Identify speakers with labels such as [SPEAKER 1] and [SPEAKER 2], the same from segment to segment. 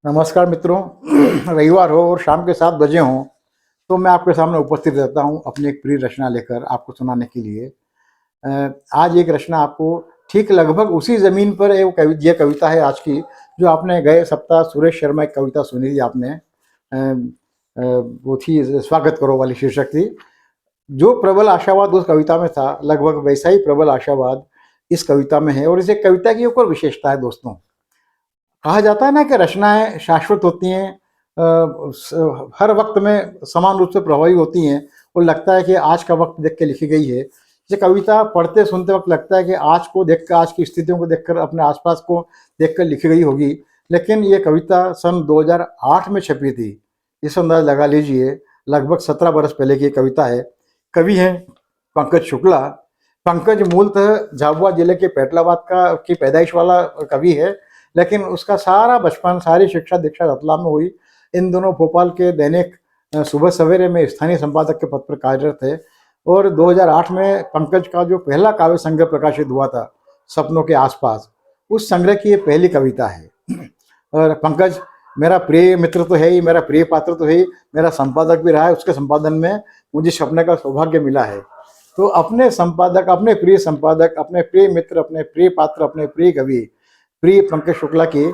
[SPEAKER 1] नमस्कार मित्रों। रविवार हो और शाम के 7 बजे हों तो मैं आपके सामने उपस्थित रहता हूं अपनी एक प्रिय रचना लेकर आपको सुनाने के लिए। आज एक रचना आपको ठीक लगभग उसी ज़मीन पर ये कविता है आज की, जो आपने गए सप्ताह सुरेश शर्मा की कविता सुनी थी आपने। वो थी स्वागत करो वाली शीर्षक थी। जो प्रबल आशावाद उस कविता में था, लगभग वैसा ही प्रबल आशावाद इस कविता में है। और इस कविता की एक और विशेषता है दोस्तों। कहा जाता है ना कि रचनाएं शाश्वत होती हैं, हर वक्त में समान रूप से प्रभावी होती हैं और लगता है कि आज का वक्त देख के लिखी गई है। ये कविता पढ़ते सुनते वक्त लगता है कि आज को देखकर, आज की स्थितियों को देखकर, अपने आसपास को देखकर लिखी गई होगी। लेकिन ये कविता सन 2008 में छपी थी। इस अंदाज लगा लीजिए, लगभग 17 बरस पहले की कविता है। कवि हैं पंकज शुक्ला। पंकज मूलतः झाबुआ जिले के पेटलाबाद की पैदाइश वाला कवि है, लेकिन उसका सारा बचपन, सारी शिक्षा दीक्षा रतलाम में हुई। इन दोनों भोपाल के दैनिक सुबह सवेरे में स्थानीय संपादक के पद पर कार्यरत थे। और 2008 में पंकज का जो पहला काव्य संग्रह प्रकाशित हुआ था, सपनों के आसपास, उस संग्रह की ये पहली कविता है। और पंकज मेरा प्रिय मित्र तो है ही, मेरा प्रिय पात्र तो है ही, मेरा संपादक भी रहा है। उसके संपादन में मुझे छपने का सौभाग्य मिला है। तो अपने संपादक, अपने प्रिय संपादक, अपने प्रिय मित्र, अपने प्रिय पात्र, अपने प्रिय कवि प्रिय पंकज शुक्ला की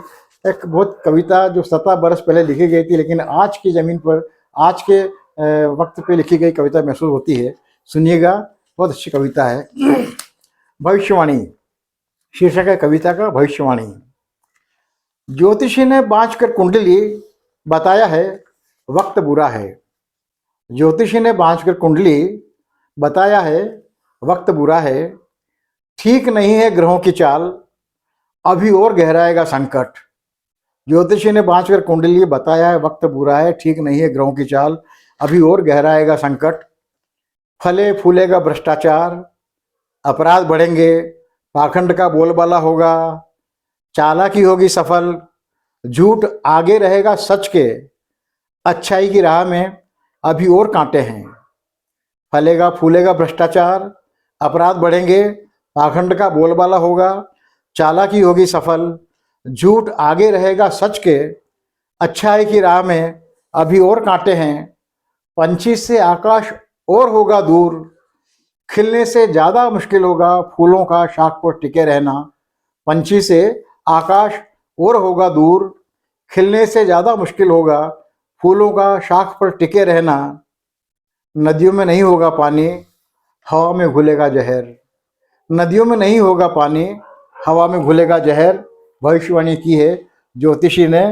[SPEAKER 1] एक बहुत कविता जो 17 बरस पहले लिखी गई थी, लेकिन आज की ज़मीन पर, आज के वक्त पे लिखी गई कविता महसूस होती है। सुनिएगा, बहुत अच्छी कविता है। भविष्यवाणी शीर्षक है कविता का, भविष्यवाणी। ज्योतिषी ने बाँच कर कुंडली, बताया है वक्त बुरा है। ज्योतिषी ने बाँच कर कुंडली, बताया है वक्त बुरा है। ठीक नहीं है ग्रहों की चाल, अभी और गहराएगा संकट। ज्योतिषी ने बाँच कर कुंडली, बताया है वक्त बुरा है। ठीक नहीं है ग्रहों की चाल, अभी और गहराएगा संकट। फले फूलेगा भ्रष्टाचार, अपराध बढ़ेंगे, पाखंड का बोलबाला होगा, चालाकी होगी सफल, झूठ आगे रहेगा सच के, अच्छाई की राह में अभी और कांटे हैं। फलेगा फूलेगा भ्रष्टाचार, अपराध बढ़ेंगे, पाखंड का बोलबाला होगा, चालाकी होगी सफल, झूठ आगे रहेगा सच के, अच्छाई की राह में अभी और कांटे हैं। पंछी से आकाश और होगा दूर, खिलने से ज़्यादा मुश्किल होगा फूलों का शाख पर टिके रहना। पंछी से आकाश और होगा दूर, खिलने से ज़्यादा मुश्किल होगा फूलों का शाख पर टिके रहना। नदियों में नहीं होगा पानी, हवा में घुलेगा जहर। नदियों में नहीं होगा पानी, हवा में घुलेगा जहर। भविष्यवाणी की है ज्योतिषी ने,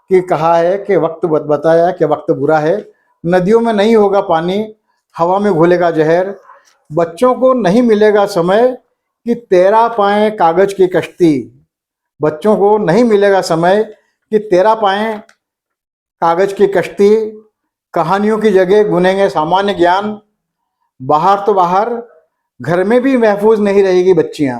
[SPEAKER 1] कि कहा है कि वक्त बताया कि वक्त बुरा है। नदियों में नहीं होगा पानी, हवा में घुलेगा जहर। बच्चों को नहीं मिलेगा समय कि तैरा पाएं कागज की कश्ती। बच्चों को नहीं मिलेगा समय कि तैरा पाएं कागज की कश्ती। कहानियों की जगह गुनेंगे सामान्य ज्ञान। बाहर तो बाहर, घर में भी महफूज नहीं रहेगी बच्चियां।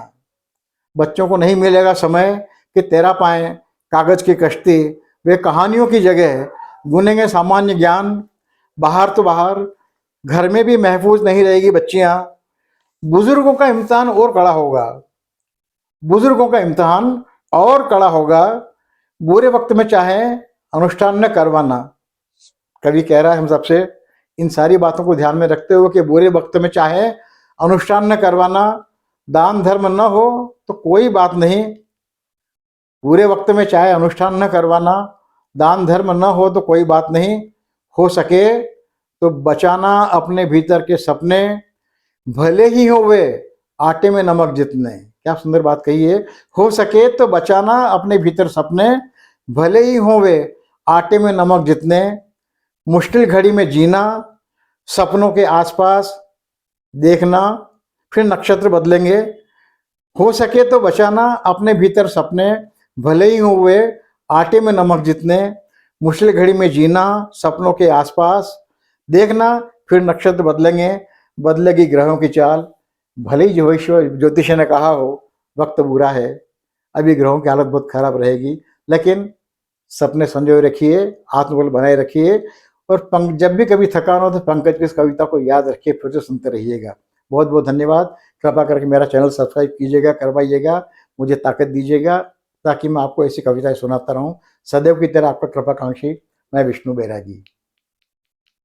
[SPEAKER 1] बच्चों को नहीं मिलेगा समय कि तैरा पाएं कागज की कश्ती। वे कहानियों की जगह गुनेंगे सामान्य ज्ञान। बाहर तो बाहर, घर में भी महफूज नहीं रहेगी बच्चियां। बुजुर्गों का इम्तिहान और कड़ा होगा, बुजुर्गों का इम्तिहान और कड़ा होगा। बुरे वक्त में चाहे अनुष्ठान न करवाना। कवि कह रहा है हम सबसे, इन सारी बातों को ध्यान में रखते हुए कि बुरे वक्त में चाहे अनुष्ठान न करवाना, दान धर्म न हो तो कोई बात नहीं। बुरे वक्त में चाहे अनुष्ठान न करवाना, दान धर्म न हो तो कोई बात नहीं। हो सके तो बचाना अपने भीतर के सपने, भले ही हो वे आटे में नमक जितने। क्या सुंदर बात कही है। हो सके तो बचाना अपने भीतर सपने, भले ही हो वे आटे में नमक जितने। मुश्किल घड़ी में जीना, सपनों के आसपास देखना, फिर नक्षत्र बदलेंगे। हो सके तो बचाना अपने भीतर सपने, भले ही हो वे आटे में नमक जितने। मुश्किल घड़ी में जीना, सपनों के आसपास देखना, फिर नक्षत्र बदलेंगे, बदलेगी ग्रहों की चाल। भले ही ज्योतिष ने कहा हो वक्त बुरा है, अभी ग्रहों की हालत बहुत खराब रहेगी, लेकिन सपने संजोए रखिए, आत्मबल बनाए रखिए। और जब भी कभी थकान हो तो पंकज की इस कविता को याद रखिए, फिर से सुनते रहिएगा। बहुत बहुत धन्यवाद। कृपा करके मेरा चैनल सब्सक्राइब कीजिएगा, करवाइएगा, मुझे ताकत दीजिएगा। ताकि मैं आपको ऐसी कविताएं सुनाता रहूं। सदैव की तरह आपका कृपाकांक्षी, मैं विष्णु बैरागी।